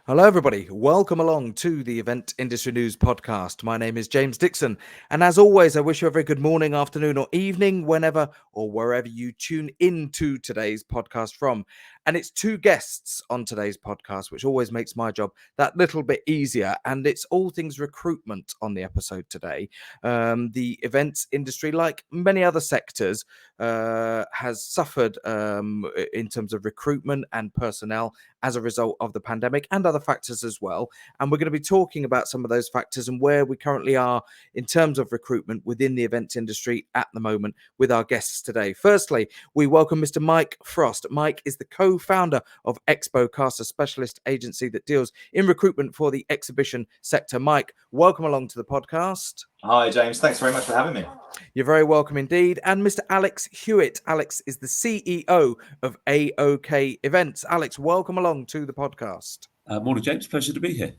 Hello, everybody. Welcome along to the Event Industry News podcast. My name is James Dixon. And as always, I wish you a very good morning, afternoon, or evening, whenever or wherever you tune into today's podcast from. And it's two guests on today's podcast, which always makes my job that little bit easier. And it's all things recruitment on the episode today. The events industry, like many other sectors, has suffered in terms of recruitment and personnel as a result of the pandemic and other factors as well. And we're going to be talking about some of those factors and where we currently are in terms of recruitment within the events industry at the moment with our guests today. Firstly, we welcome Mr. Mike Frost. Mike is the co-founder of Expocast, a specialist agency that deals in recruitment for the exhibition sector. Mike, welcome along to the podcast. Hi, James. Thanks very much for having me. You're very welcome indeed. And Mr. Alex Hewitt. Alex is the CEO of AOK Events. Alex, welcome along to the podcast. Morning, James. Pleasure to be here.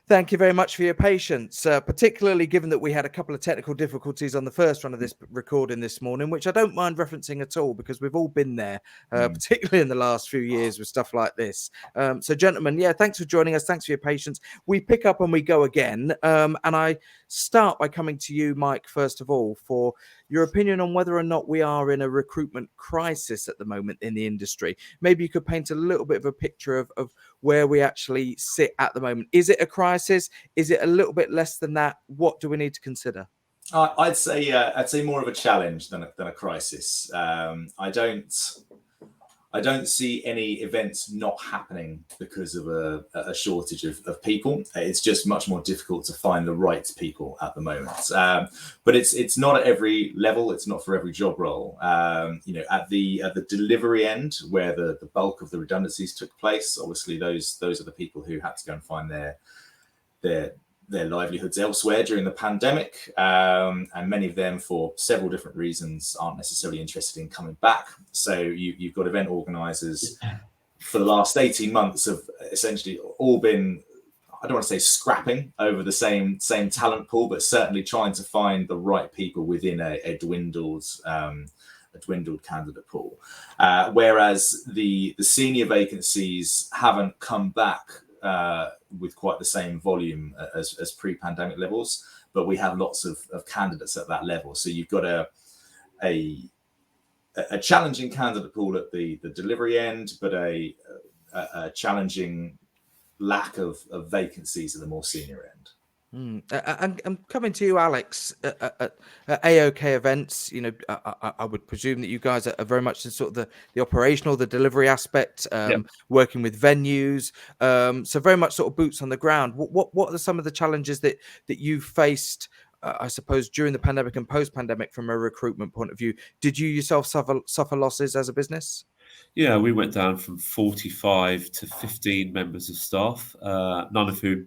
Thank you very much for your patience, particularly given that we had a couple of technical difficulties on the first run of this recording this morning, which I don't mind referencing at all because we've all been there, particularly in the last few years with stuff like this. So, gentlemen, thanks for joining us. Thanks for your patience. We pick up and we go again. And I start by coming to you, Mike, first of all, for your opinion on whether or not we are in a recruitment crisis at the moment in the industry. Maybe you could paint a little bit of a picture of where we actually sit at the moment. Is it a crisis? Is it a little bit less than that? What do we need to consider? I'd say more of a challenge than a crisis. I don't see any events not happening because of a shortage of people. It's just much more difficult to find the right people at the moment. But it's not at every level. It's not for every job role. At the delivery end, where the bulk of the redundancies took place, obviously those are the people who had to go and find their livelihoods elsewhere during the pandemic, and many of them, for several different reasons, aren't necessarily interested in coming back. So you've got event organisers for the last 18 months have essentially all been, I don't want to say scrapping over the same talent pool, but certainly trying to find the right people within a dwindled candidate pool. Whereas the senior vacancies haven't come back with quite the same volume as pre-pandemic levels, but we have lots of candidates at that level. So you've got a challenging candidate pool at the delivery end, but a challenging lack of vacancies at the more senior end. I'm coming to you, Alex, at AOK Events. I would presume that you guys are very much in sort of the operational, the delivery aspect, working with venues. So very much sort of boots on the ground. What are some of the challenges that you faced, I suppose, during the pandemic and post-pandemic from a recruitment point of view? Did you yourself suffer losses as a business? Yeah, we went down from 45 to 15 members of staff, none of whom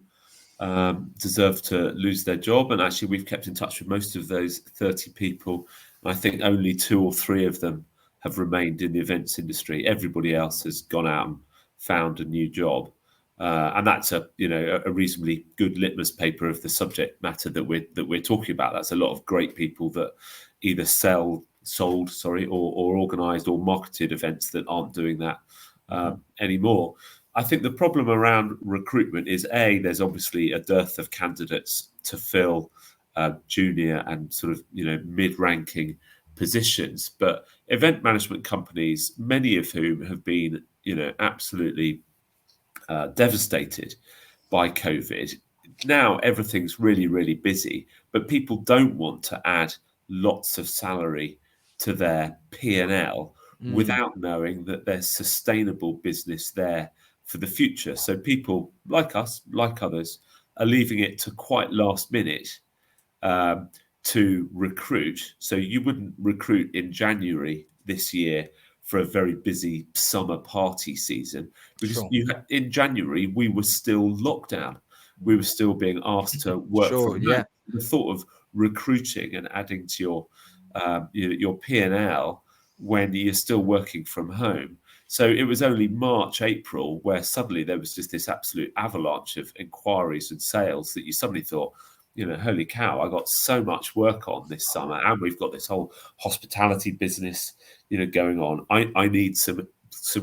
deserve to lose their job. And actually, we've kept in touch with most of those 30 people. And I think only 2 or 3 of them have remained in the events industry. Everybody else has gone out and found a new job. And that's a reasonably good litmus paper of the subject matter that we're talking about. That's a lot of great people that either sold, or organised or marketed events that aren't doing that anymore. I think the problem around recruitment is there's obviously a dearth of candidates to fill junior and sort of mid-ranking positions, but event management companies, many of whom have been absolutely devastated by COVID. Now everything's really, really busy, but people don't want to add lots of salary to their P&L without knowing that there's sustainable business there for the future. So people like us, like others, are leaving it to quite last minute to recruit. So you wouldn't recruit in January this year for a very busy summer party season, because in January we were still locked down. We were still being asked to work from home. The thought of recruiting and adding to your P&L when you're still working from home. So it was only March, April, where suddenly there was just this absolute avalanche of inquiries and sales that you suddenly thought, holy cow, I got so much work on this summer, and we've got this whole hospitality business, going on. I need some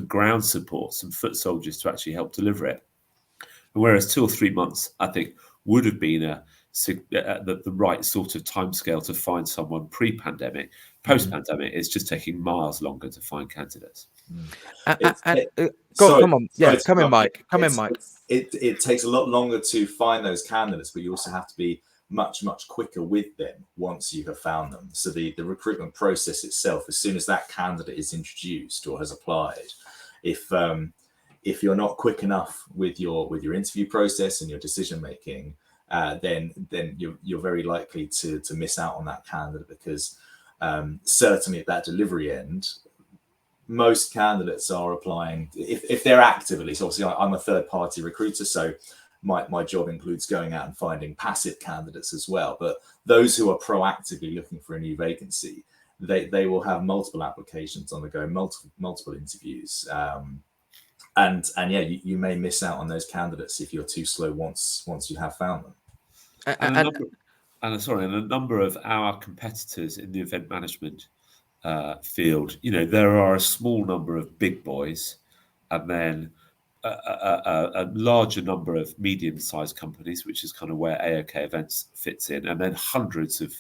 ground support, some foot soldiers to actually help deliver it. Whereas 2 or 3 months, I think, would have been the right sort of timescale to find someone pre-pandemic. Post-pandemic, it's just taking miles longer to find candidates. Come on. Yeah, come in, Mike. It takes a lot longer to find those candidates, but you also have to be much quicker with them once you have found them. So the recruitment process itself, as soon as that candidate is introduced or has applied, if you're not quick enough with your interview process and your decision making, then you're very likely to miss out on that candidate, because certainly at that delivery end, most candidates are applying if they're active, at least. Obviously, I'm a third-party recruiter, so my job includes going out and finding passive candidates as well. But those who are proactively looking for a new vacancy, they will have multiple applications on the go, multiple interviews, and yeah, you may miss out on those candidates if you're too slow once you have found them. And a number of our competitors in the event management field, there are a small number of big boys, and then a larger number of medium-sized companies, which is kind of where AOK Events fits in, and then hundreds of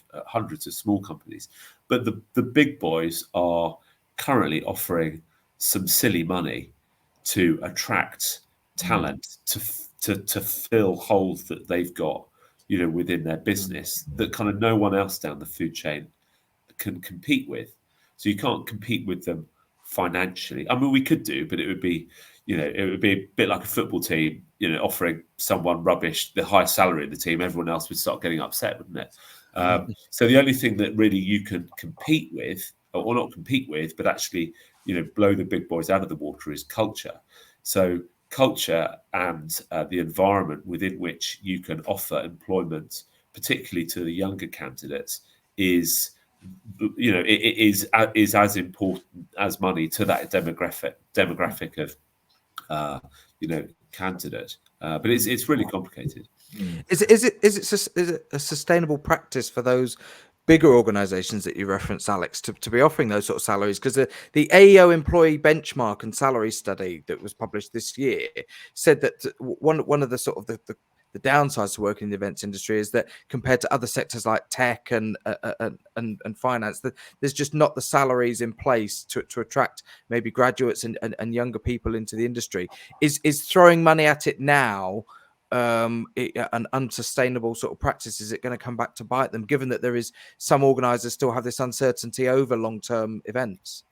small companies. But the big boys are currently offering some silly money to attract talent to fill holes that they've got, within their business that kind of no one else down the food chain can compete with. So you can't compete with them financially. I mean, we could do, but it would be a bit like a football team, offering someone rubbish the high salary in the team. Everyone else would start getting upset, wouldn't it? So the only thing that really you can compete with, or not compete with, but actually, blow the big boys out of the water, is culture. So culture and the environment within which you can offer employment, particularly to the younger candidates, is as important as money to that demographic of candidate. But it's really complicated. Is it a sustainable practice for those bigger organizations that you referenced, Alex, to be offering those sort of salaries? Because the AEO employee benchmark and salary study that was published this year said that one of the sort of the downsides to working in the events industry is that compared to other sectors like tech and finance, that there's just not the salaries in place to attract maybe graduates and younger people into the industry. Is throwing money at it now an unsustainable sort of practice? Is it going to come back to bite them, given that there is some organizers still have this uncertainty over long-term events?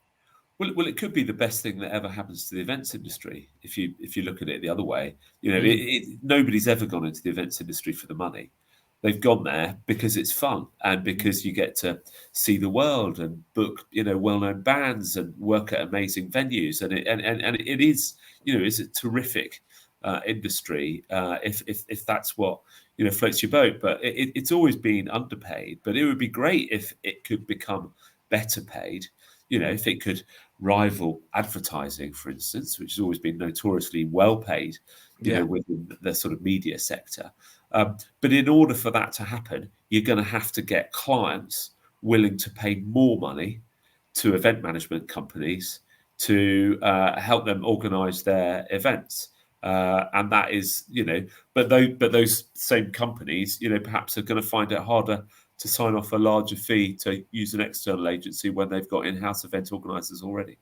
Well, it could be the best thing that ever happens to the events industry if you look at it the other way. Nobody's ever gone into the events industry for the money. They've gone there because it's fun and because you get to see the world and book well-known bands and work at amazing venues, and it is is a terrific industry if that's what floats your boat. But it's always been underpaid. But it would be great if it could become better paid. If it could rival advertising, for instance, which has always been notoriously well paid, within the sort of media sector. But in order for that to happen, you're going to have to get clients willing to pay more money to event management companies to help them organise their events. And that is, but those same companies, perhaps are going to find it harder to sign off a larger fee to use an external agency when they've got in-house event organisers already.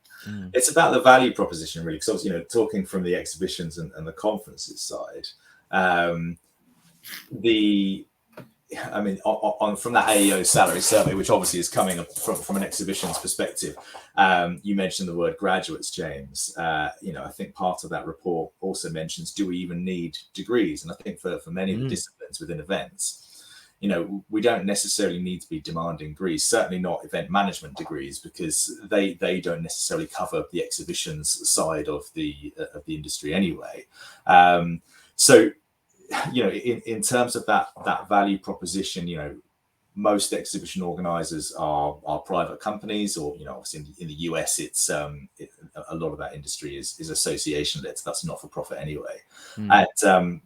It's about the value proposition, really, because talking from the exhibitions and the conferences side, from that AEO salary survey, which obviously is coming from an exhibitions perspective, you mentioned the word graduates, James. I think part of that report also mentions, do we even need degrees? And I think for many of the disciplines within events, we don't necessarily need to be demanding degrees, certainly not event management degrees, because they don't necessarily cover the exhibitions side of the industry anyway. So in terms of that value proposition, most exhibition organizers are private companies, or obviously in the US, it's a lot of that industry is association led. So that's not for profit anyway. And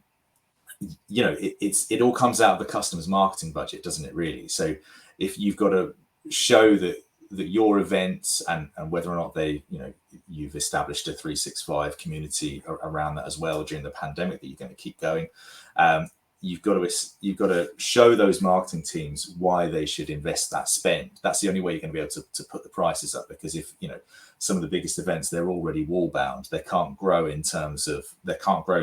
it all comes out of the customer's marketing budget, doesn't it, really? So if you've got to show that your events and whether or not you've established a 365 community around that as well during the pandemic that you're going to keep going. You've got to show those marketing teams why they should invest that spend. That's the only way you're going to be able to put the prices up, because if some of the biggest events, they're already wall bound. They can't grow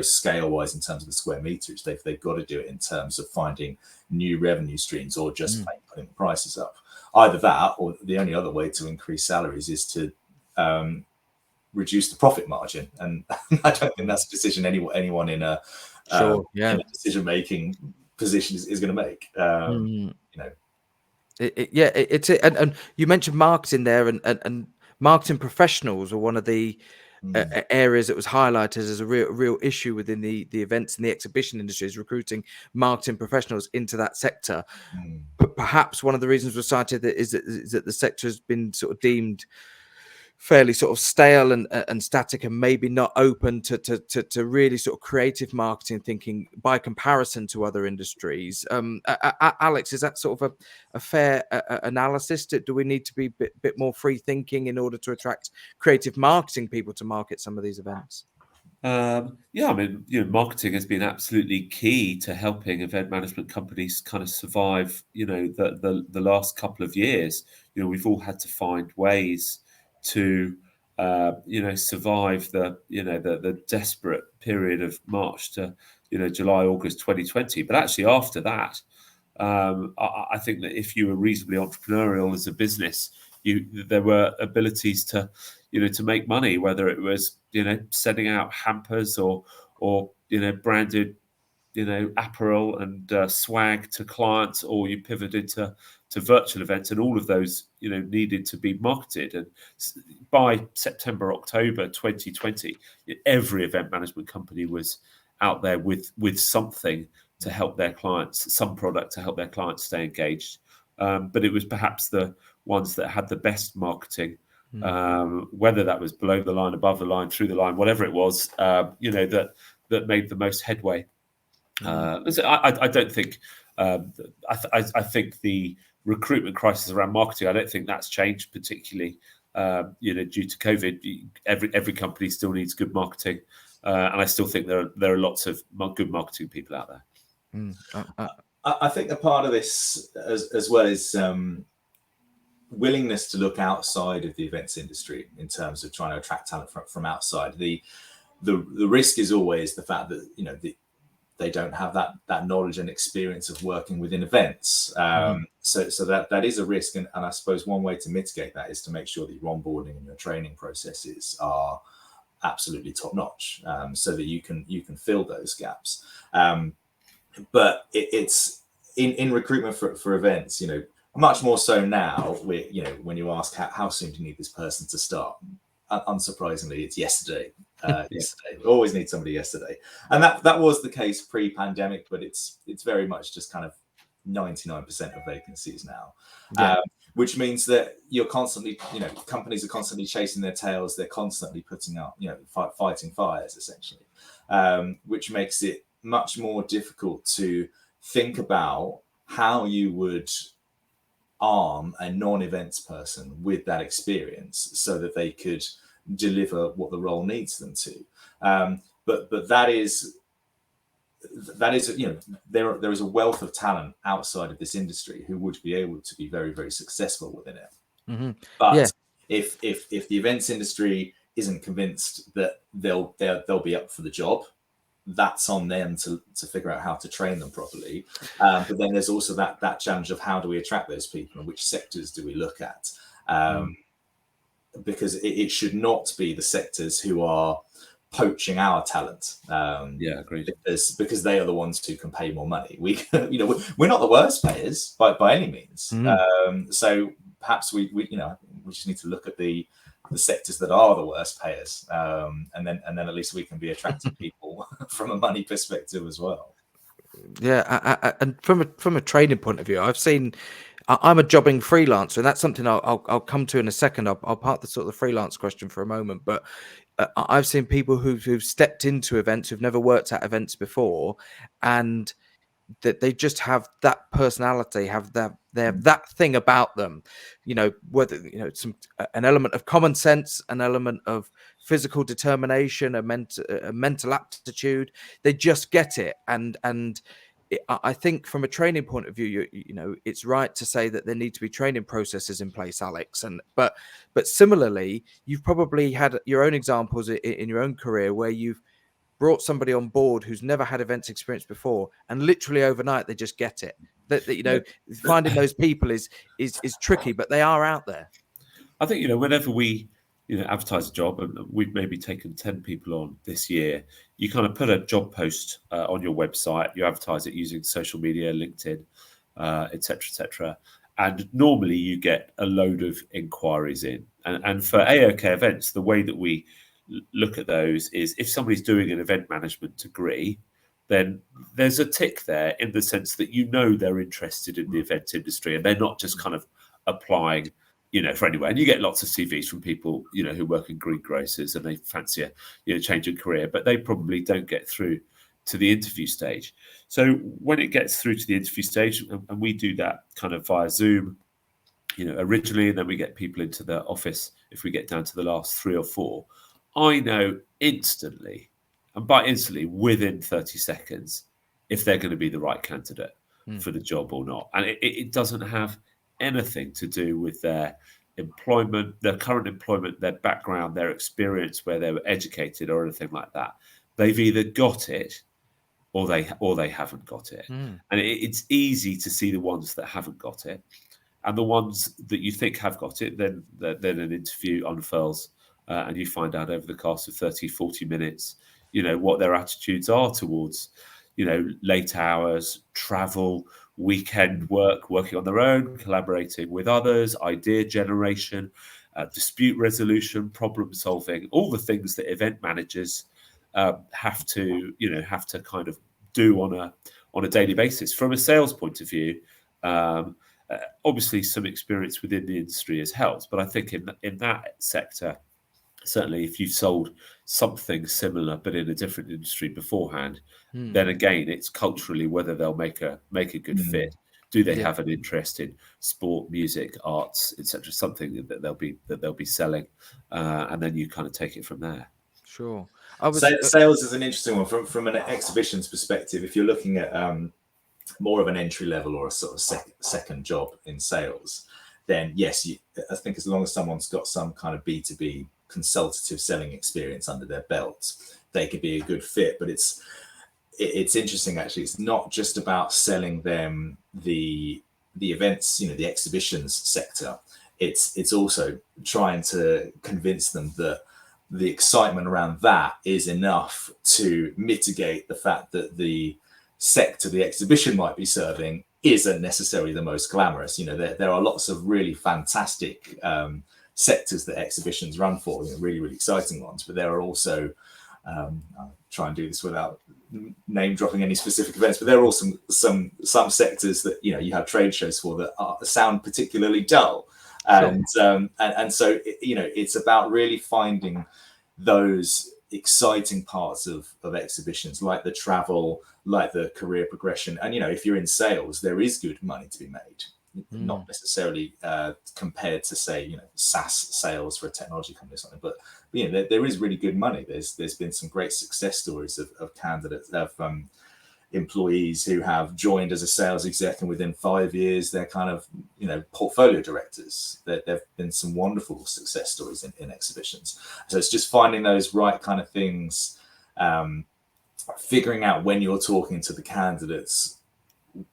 scale wise in terms of the square meters. They've got to do it in terms of finding new revenue streams or just putting the prices up. Either that, or the only other way to increase salaries is to reduce the profit margin. And I don't think that's a decision anyone in a in a decision-making position is going to make. And you mentioned marketing there, and marketing professionals are one of the areas that was highlighted as a real issue within the events and the exhibition industry, is recruiting marketing professionals into that sector. But perhaps one of the reasons was cited that is that the sector has been sort of deemed fairly sort of stale and static, and maybe not open to really sort of creative marketing thinking by comparison to other industries. Alex, is that sort of a fair analysis? Do we need to be a bit more free thinking in order to attract creative marketing people to market some of these events? I mean, marketing has been absolutely key to helping event management companies kind of survive, the last couple of years. We've all had to find ways to survive the desperate period of March to July, August 2020. But actually after that, I think that if you were reasonably entrepreneurial as a business, there were abilities to make money, whether it was sending out hampers or branded apparel and swag to clients, or you pivoted to virtual events, and all of those needed to be marketed. And by September, October 2020, every event management company was out there with something to help their clients, some product to help their clients stay engaged. But it was perhaps the ones that had the best marketing, whether that was below the line, above the line, through the line, whatever it was, that made the most headway. I don't think. I think the recruitment crisis around marketing, I don't think that's changed particularly. Due to COVID, every company still needs good marketing, and I still think there are lots of good marketing people out there. I think a part of this as well is willingness to look outside of the events industry in terms of trying to attract talent from outside. The risk is always the fact that they don't have that knowledge and experience of working within events. So that is a risk, and I suppose one way to mitigate that is to make sure that your onboarding and your training processes are absolutely top notch, so that you can fill those gaps. But it's in recruitment for events, much more so now. When you ask how soon do you need this person to start, unsurprisingly, it's yesterday. Yesterday, we always need somebody yesterday, and that was the case pre-pandemic. But it's very much just kind of 99% of vacancies now, which means that you're constantly, companies are constantly chasing their tails. They're constantly putting up, fighting fires essentially, which makes it much more difficult to think about how you would arm a non-events person with that experience so that they could deliver what the role needs them to. But that is there is a wealth of talent outside of this industry who would be able to be very, very successful within it. But if the events industry isn't convinced that they'll be up for the job, that's on them to figure out how to train them properly. But then there's also that challenge of how do we attract those people and which sectors do we look at? Because it should not be the sectors who are poaching our talent. Agreed. Because they are the ones who can pay more money. We're not the worst payers by any means. So perhaps we just need to look at the sectors that are the worst payers, and then at least we can be attracting people from a money perspective as well. And from a training point of view, I've seen. I'm a jobbing freelancer, and that's something I'll come to in a second. I'll park the sort of the freelance question for a moment, but I've seen people who've stepped into events who've never worked at events before, and that they just have that personality, have that thing about them, whether an element of common sense, an element of physical determination, a mental aptitude. They just get it, and I think from a training point of view, it's right to say that there need to be training processes in place, Alex. But similarly, you've probably had your own examples in your own career where you've brought somebody on board who's never had events experience before, and literally overnight they just get it. That finding those people is tricky, but they are out there. I think whenever we advertise a job, and we've maybe taken 10 people on this year, you kind of put a job post on your website, you advertise it using social media, LinkedIn, etc., and normally you get a load of inquiries in. And for AOK Events, the way that we look at those is if somebody's doing an event management degree, then there's a tick there in the sense that they're interested in the event industry, and they're not just kind of applying for anywhere. And you get lots of CVs from people who work in greengrocers and they fancy a change in career, but they probably don't get through to the interview stage. So when it gets through to the interview stage, and we do that kind of via Zoom originally, and then we get people into the office if we get down to the last 3 or 4, I know instantly, and by instantly within 30 seconds, if they're going to be the right candidate for the job or not. And it doesn't have anything to do with their employment, their current employment, their background, their experience, where they were educated or anything like that. They've either got it or they haven't got it. And it's easy to see the ones that haven't got it. And the ones that you think have got it, then an interview unfurls and you find out over the course of 30, 40 minutes, what their attitudes are towards, late hours, travel, weekend work, working on their own, collaborating with others, idea generation, dispute resolution, problem solving, all the things that event managers have to kind of do on a daily basis. From a sales point of view, obviously some experience within the industry has helped, but I think in that sector, certainly if you've sold something similar but in a different industry beforehand, then again it's culturally whether they'll make a good fit. Do they have an interest in sport, music, arts, etc., something that they'll be selling, and then you kind of take it from there. Sure. Sales is an interesting one from an exhibitions perspective. If you're looking at more of an entry level or a sort of second job in sales, then yes, I think as long as someone's got some kind of B2B consultative selling experience under their belt, they could be a good fit. But it's interesting, actually. It's not just about selling them the events, the exhibitions sector. It's also trying to convince them that the excitement around that is enough to mitigate the fact that the sector the exhibition might be serving isn't necessarily the most glamorous. There are lots of really fantastic sectors that exhibitions run for, really, really exciting ones. But there are also, I'll try and do this without name dropping any specific events, but there are also some sectors that you have trade shows for that sound particularly dull. And so it's about really finding those exciting parts of exhibitions, like the travel, like the career progression. And if you're in sales, there is good money to be made, not necessarily compared to, say, SaaS sales for a technology company or something, but there is really good money. There's been some great success stories of candidates, of employees who have joined as a sales exec, and within 5 years they're kind of portfolio directors. There've been some wonderful success stories in exhibitions. So it's just finding those right kind of things, figuring out when you're talking to the candidates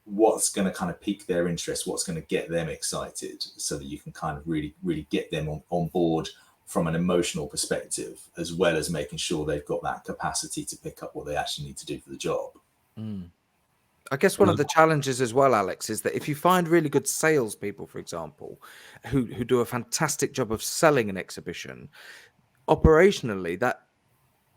what's going to kind of pique their interest, what's going to get them excited, so that you can kind of really, really get them on board from an emotional perspective, as well as making sure they've got that capacity to pick up what they actually need to do for the job. I guess one of the challenges as well, Alex, is that if you find really good salespeople, for example, who do a fantastic job of selling an exhibition, operationally, that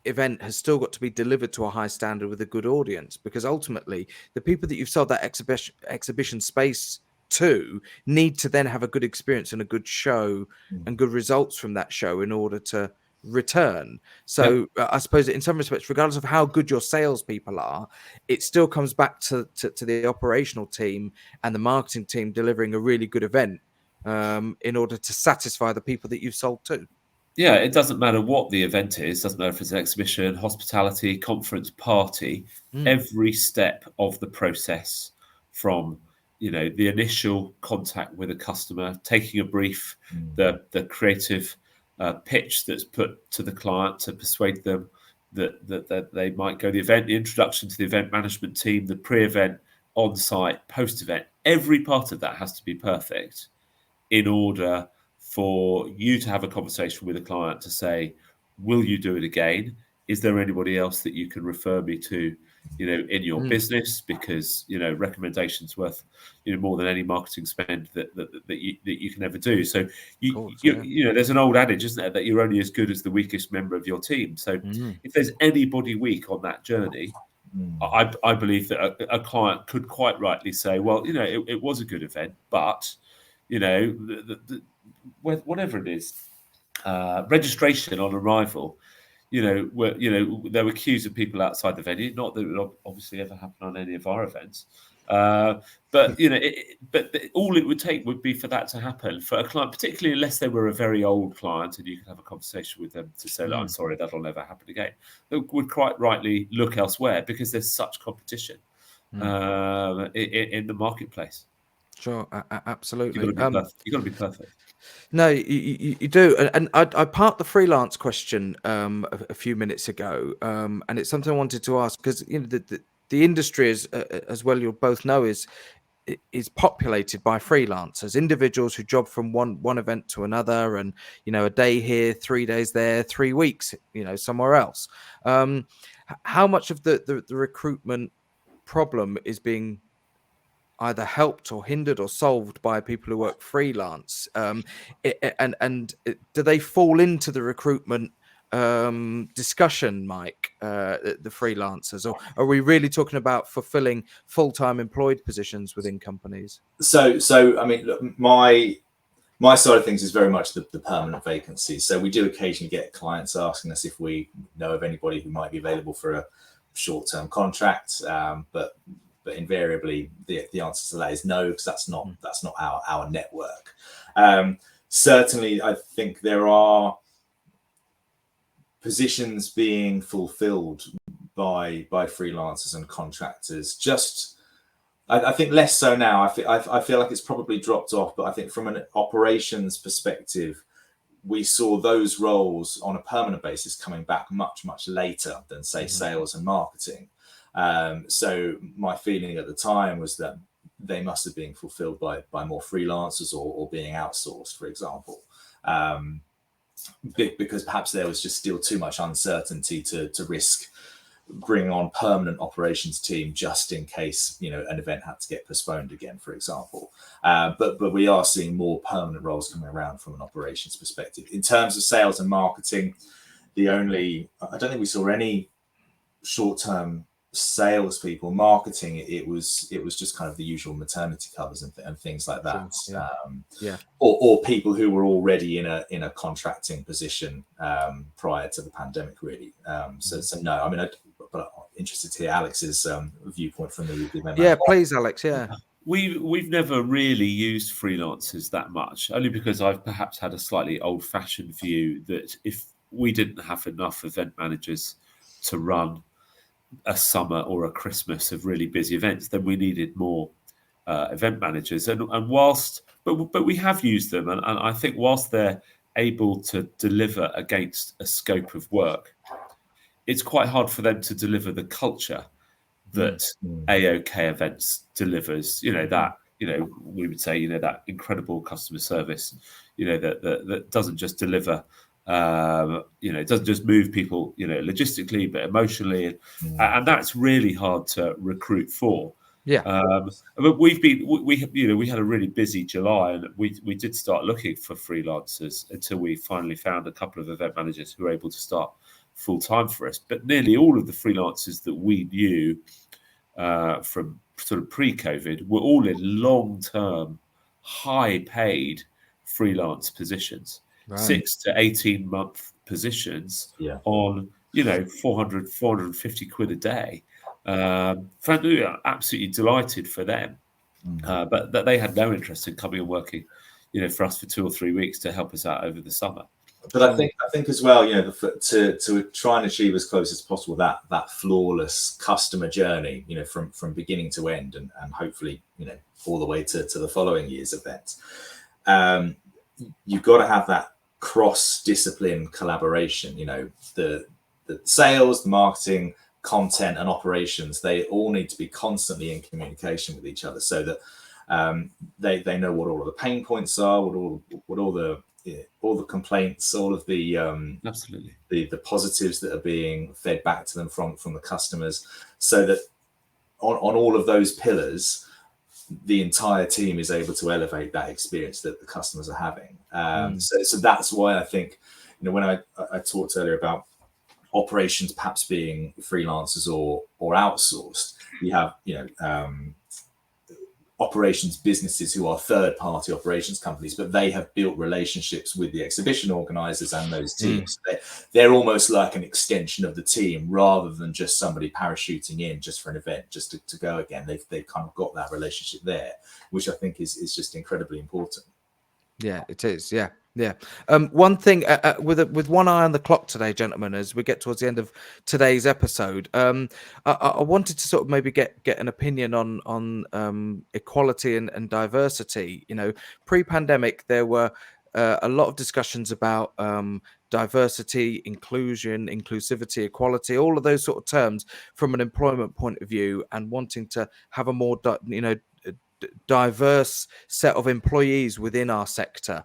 event has still got to be delivered to a high standard with a good audience, because ultimately the people that you've sold that exhibition space to need to then have a good experience and a good show and good results from that show in order to return. So I suppose in some respects, regardless of how good your salespeople are, it still comes back to the operational team and the marketing team delivering a really good event in order to satisfy the people that you've sold to. Yeah, it doesn't matter what the event is. Doesn't matter if it's an exhibition, hospitality, conference, party. Every step of the process, from the initial contact with a customer, taking a brief, the creative pitch that's put to the client to persuade them that they might go to the event, the introduction to the event management team, the pre-event, on-site, post-event. Every part of that has to be perfect in order for you to have a conversation with a client to say, will you do it again? Is there anybody else that you can refer me to, in your business? Because, recommendations worth, more than any marketing spend that you can ever do. So there's an old adage, isn't there, that you're only as good as the weakest member of your team. So if there's anybody weak on that journey, I believe that a client could quite rightly say, well, it was a good event, but whatever it is, registration on arrival, there were queues of people outside the venue. Not that it would obviously ever happen on any of our events, but all it would take would be for that to happen for a client, particularly unless they were a very old client, and you could have a conversation with them to say, I'm sorry, that'll never happen again. They would quite rightly look elsewhere because there's such competition in the marketplace. Sure, absolutely. You've got to be perfect. No, you do. And I parked the freelance question a few minutes ago, and it's something I wanted to ask because the industry is, as well you'll both know, is populated by freelancers, individuals who job from one event to another, and a day here, 3 days there, 3 weeks somewhere else. How much of the recruitment problem is being either helped or hindered or solved by people who work freelance, and do they fall into the recruitment discussion, Mike, the freelancers, or are we really talking about fulfilling full-time employed positions within companies? So I mean, look, my side of things is very much the permanent vacancies. So we do occasionally get clients asking us if we know of anybody who might be available for a short-term contract, but invariably the answer to that is no, because that's not our network. Certainly, I think there are positions being fulfilled by freelancers and contractors. Just, I think less so now. I feel like it's probably dropped off, but I think from an operations perspective, we saw those roles on a permanent basis coming back much later than, say, sales and marketing. So my feeling at the time was that they must have been fulfilled by more freelancers or being outsourced, for example, because perhaps there was just still too much uncertainty to risk bringing on permanent operations team just in case an event had to get postponed again, for example. But we are seeing more permanent roles coming around from an operations perspective. In terms of sales and marketing, I don't think we saw any short-term salespeople. Marketing, it was just kind of the usual maternity covers and things like that. Or people who were already in a contracting position prior to the pandemic, really. So no, I mean, but I'm interested to hear Alex's viewpoint from the event. Yeah, please, Alex. Yeah. We've never really used freelancers that much, only because I've perhaps had a slightly old-fashioned view that if we didn't have enough event managers to run a summer or a Christmas of really busy events, then we needed more event managers. And but we have used them, and I think whilst they're able to deliver against a scope of work, it's quite hard for them to deliver the culture that AOK Events delivers. We would say that incredible customer service, that doesn't just deliver. It doesn't just move people, logistically, but emotionally, and that's really hard to recruit for. But we had a really busy July, and we did start looking for freelancers until we finally found a couple of event managers who were able to start full time for us. But nearly all of the freelancers that we knew from sort of pre-COVID were all in long-term, high-paid freelance positions. Right. 6 to 18 month positions on 400, 450 quid a day. Frankly, absolutely delighted for them. But that they had no interest in coming and working, for us for 2 or 3 weeks to help us out over the summer. But I think as well, to try and achieve as close as possible that flawless customer journey, from beginning to end, and hopefully, all the way to the following year's event. You've got to have that cross-discipline collaboration. The sales, the marketing, content, and operations, they all need to be constantly in communication with each other, so that they know what all of the pain points are, what all the complaints, all of the absolutely the positives that are being fed back to them from the customers, so that on all of those pillars, the entire team is able to elevate that experience that the customers are having. So that's why I think, when I talked earlier about operations perhaps being freelancers or outsourced, you have operations businesses who are third-party operations companies, but they have built relationships with the exhibition organizers and those teams. They're almost like an extension of the team, rather than just somebody parachuting in just for an event, just to go again. They've kind of got that relationship there, which I think is just incredibly important. Yeah, it is. Yeah. One thing with one eye on the clock today, gentlemen, as we get towards the end of today's episode, I wanted to sort of maybe get an opinion on equality and diversity. Pre-pandemic, there were a lot of discussions about diversity, inclusion, inclusivity, equality, all of those sort of terms from an employment point of view, and wanting to have a more diverse set of employees within our sector.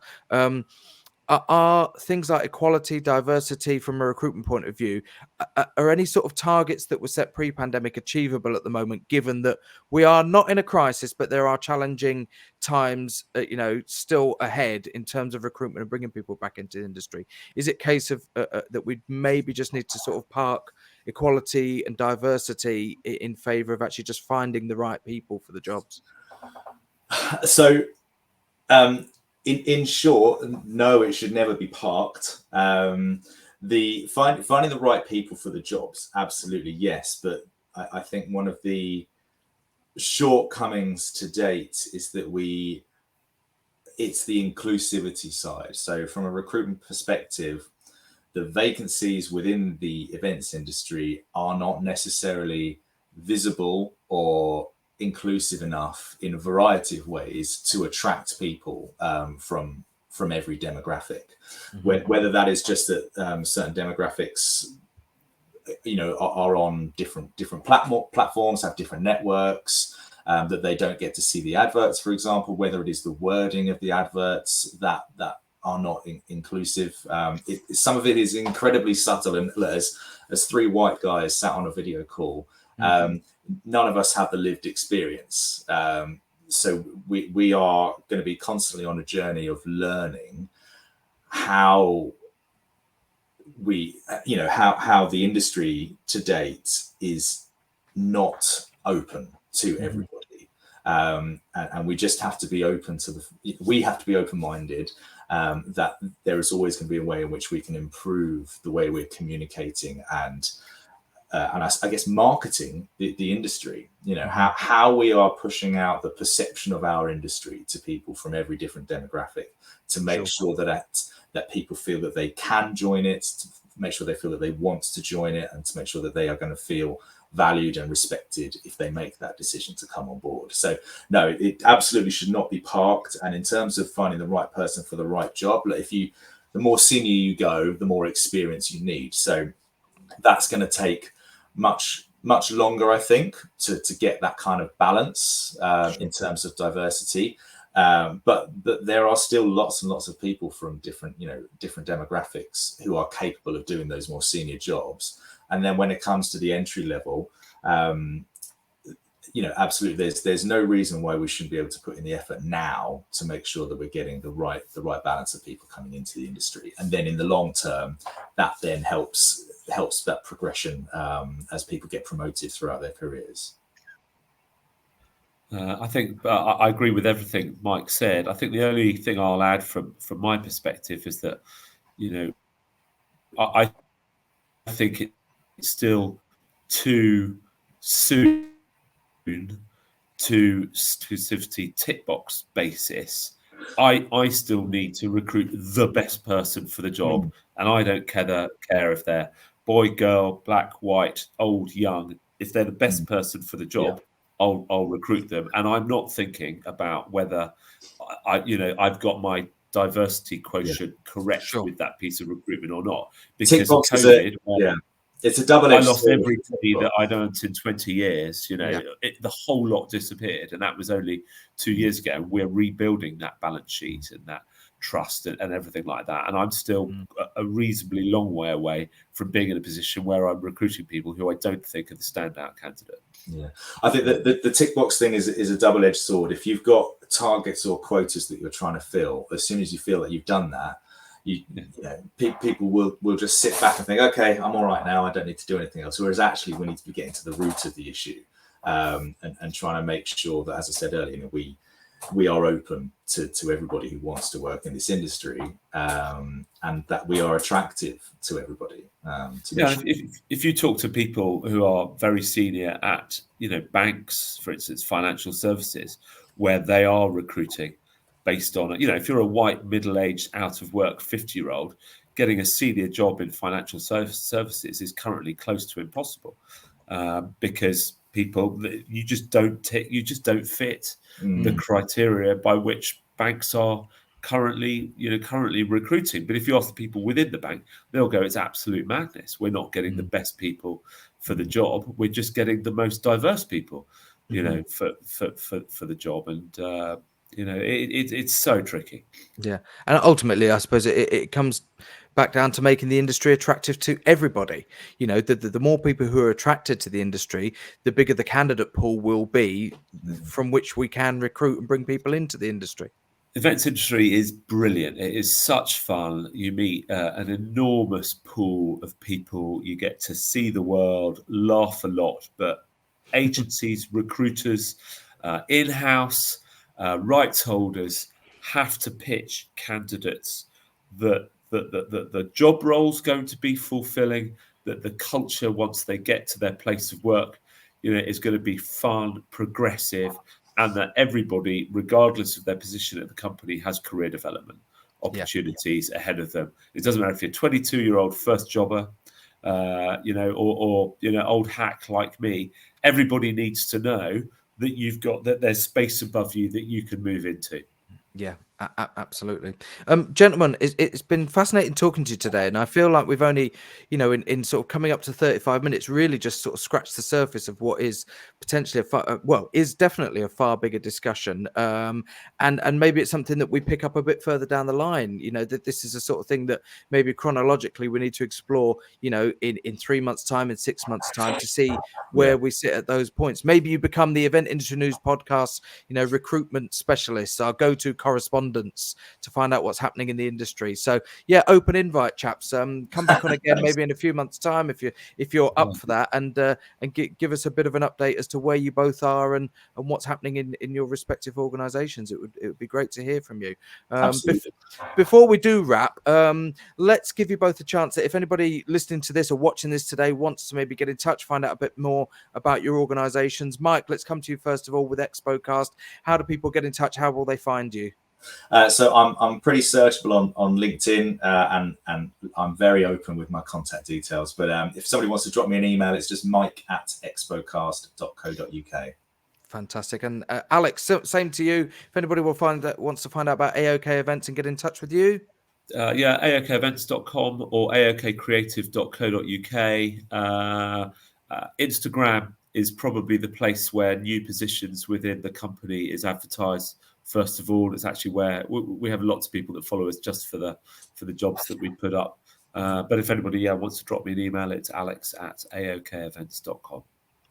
Are things like equality, diversity from a recruitment point of view, are any sort of targets that were set pre-pandemic achievable at the moment, given that we are not in a crisis, but there are challenging times, still ahead in terms of recruitment and bringing people back into the industry? Is it a case of that we maybe just need to sort of park equality and diversity in favor of actually just finding the right people for the jobs? So, in short, no, it should never be parked. Finding the right people for the jobs, absolutely yes. But I think one of the shortcomings to date is that it's the inclusivity side. So from a recruitment perspective, the vacancies within the events industry are not necessarily visible or inclusive enough in a variety of ways to attract people from every demographic. Whether that is just that certain demographics are on different platforms, have different networks, that they don't get to see the adverts, for example, whether it is the wording of the adverts that are not inclusive. Some of it is incredibly subtle, and as 3 white guys sat on a video call, none of us have the lived experience. So we are going to be constantly on a journey of learning how how the industry to date is not open to everybody. And we just have to be open to we have to be open-minded, that there is always going to be a way in which we can improve the way we're communicating and I guess marketing the industry, how we are pushing out the perception of our industry to people from every different demographic, to make sure that people feel that they can join it, to make sure they feel that they want to join it, and to make sure that they are going to feel valued and respected if they make that decision to come on board. So no, it absolutely should not be parked. And in terms of finding the right person for the right job, the more senior you go, the more experience you need. So that's going to take much longer, I think, to get that kind of balance in terms of diversity. But there are still lots and lots of people from different demographics who are capable of doing those more senior jobs. And then when it comes to the entry level, absolutely, there's no reason why we shouldn't be able to put in the effort now to make sure that we're getting the right balance of people coming into the industry. And then in the long term, that then helps that progression as people get promoted throughout their careers. I think I agree with everything Mike said. I think the only thing I'll add from my perspective is that, I think it's still too soon to exclusivity tick box basis. I still need to recruit the best person for the job, and I don't care if they're boy, girl, black, white, old, young. If they're the best person for the job, I'll recruit them. And I'm not thinking about whether I've got my diversity quotient correct with that piece of recruitment or not. Because of COVID, it's a double-edged I lost sword. every penny that I'd earned in 20 years. The whole lot disappeared, and that was only 2 years ago. We're rebuilding that balance sheet and that trust and everything like that. And I'm still a reasonably long way away from being in a position where I'm recruiting people who I don't think are the standout candidate. Yeah, I think that the tick box thing is a double-edged sword. If you've got targets or quotas that you're trying to fill, as soon as you feel that you've done that, people will just sit back and think, okay, I'm all right now, I don't need to do anything else. Whereas actually we need to be getting to the root of the issue, and trying to make sure that, as I said earlier, we are open to everybody who wants to work in this industry, and that we are attractive to everybody. If you talk to people who are very senior at banks, for instance, financial services, where they are recruiting based on, if you're a white, middle-aged, out-of-work 50-year-old, getting a senior job in financial services is currently close to impossible, because people, you just don't fit the criteria by which banks are currently recruiting. But if you ask the people within the bank, they'll go, it's absolute madness. We're not getting the best people for the job. We're just getting the most diverse people, for the job. And it's so tricky. Yeah, and ultimately, I suppose it comes back down to making the industry attractive to everybody. The more people who are attracted to the industry, the bigger the candidate pool will be from which we can recruit and bring people into the industry. Events industry is brilliant. It is such fun. You meet an enormous pool of people. You get to see the world, laugh a lot. But agencies, recruiters, in-house rights holders have to pitch candidates that the job role's going to be fulfilling, that the culture, once they get to their place of work, is going to be fun, progressive, and that everybody, regardless of their position at the company, has career development opportunities ahead of them. It doesn't matter if you're a 22-year-old first jobber, or old hack like me. Everybody needs to know that there's space above you that you can move into. Yeah, absolutely. Gentlemen, it's been fascinating talking to you today, and I feel like we've only, in sort of coming up to 35 minutes, really just sort of scratched the surface of what is potentially is definitely a far bigger discussion, and maybe it's something that we pick up a bit further down the line. That this is a sort of thing that maybe chronologically we need to explore, in 3 months' time, in 6 months' time, to see where we sit at those points. Maybe you become the Event Industry News podcast, recruitment specialists, our go-to correspondents to find out what's happening in the industry. So open invite, chaps. Come back on again maybe in a few months' time if you're up for that, and give us a bit of an update as to where you both are and what's happening in your respective organizations. It would be great to hear from you. Before we do wrap, let's give you both a chance that if anybody listening to this or watching this today wants to maybe get in touch, find out a bit more about your organizations. Mike, let's come to you first of all with Expocast. How do people get in touch? How will they find you? So I'm pretty searchable on LinkedIn, and I'm very open with my contact details. But if somebody wants to drop me an email, it's just mike@expocast.co.uk. Fantastic. And Alex, same to you. If anybody wants to find out about AOK Events and get in touch with you, AOKevents.com or aokcreative.co.uk. Instagram is probably the place where new positions within the company is advertised. First of all, it's actually where we have lots of people that follow us just for the jobs that we put up. But if anybody wants to drop me an email, it's alex@aokevents.com.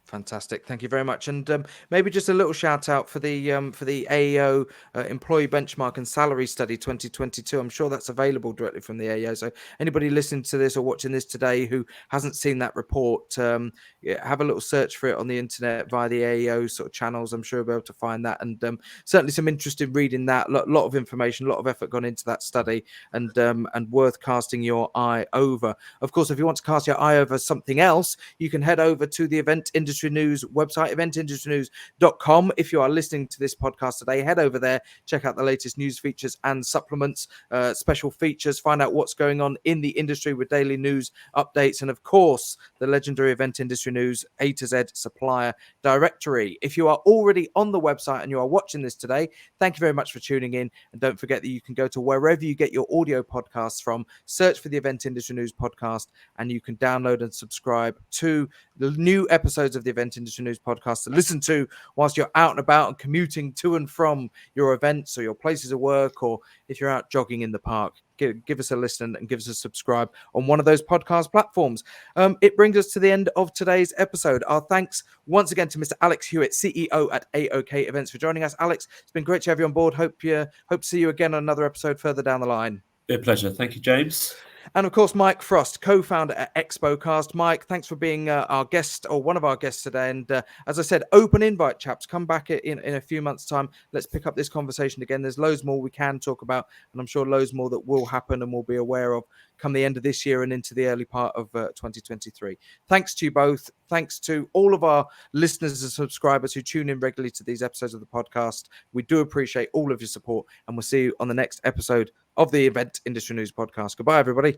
Fantastic. Thank you very much. And maybe just a little shout out for the AEO Employee Benchmark and Salary Study 2022. I'm sure that's available directly from the AEO. So anybody listening to this or watching this today who hasn't seen that report, have a little search for it on the internet via the AEO sort of channels. I'm sure you'll be able to find that. And certainly some interest in reading that. A lot of information, a lot of effort gone into that study, and worth casting your eye over. Of course, if you want to cast your eye over something else, you can head over to the Event Industry News website, eventindustrynews.com. If you are listening to this podcast today, head over there, check out the latest news features and supplements, special features, find out what's going on in the industry with daily news updates, and of course, the legendary Event Industry News A to Z supplier directory. If you are already on the website and you are watching this today, thank you very much for tuning in. And don't forget that you can go to wherever you get your audio podcasts from, search for the Event Industry News podcast, and you can download and subscribe to the new episodes of the Event Industry News podcast to listen to whilst you're out and about and commuting to and from your events or your places of work, or if you're out jogging in the park. Give us a listen and give us a subscribe on one of those podcast platforms. It brings us to the end of today's episode. Our thanks once again to Mr. Alex Hewitt, CEO at AOK Events, for joining us. Alex, it's been great to have you on board. Hope to see you again on another episode further down the line. A pleasure. Thank you, James. And of course, Mike Frost, co-founder at Expocast. Mike, thanks for being our guest, or one of our guests today. And as I said, open invite, chaps. Come back in a few months' time. Let's pick up this conversation again. There's loads more we can talk about, and I'm sure loads more that will happen and we'll be aware of come the end of this year and into the early part of 2023. Thanks to you both. Thanks to all of our listeners and subscribers who tune in regularly to these episodes of the podcast. We do appreciate all of your support, and we'll see you on the next episode of the Event Industry News podcast. Goodbye, everybody.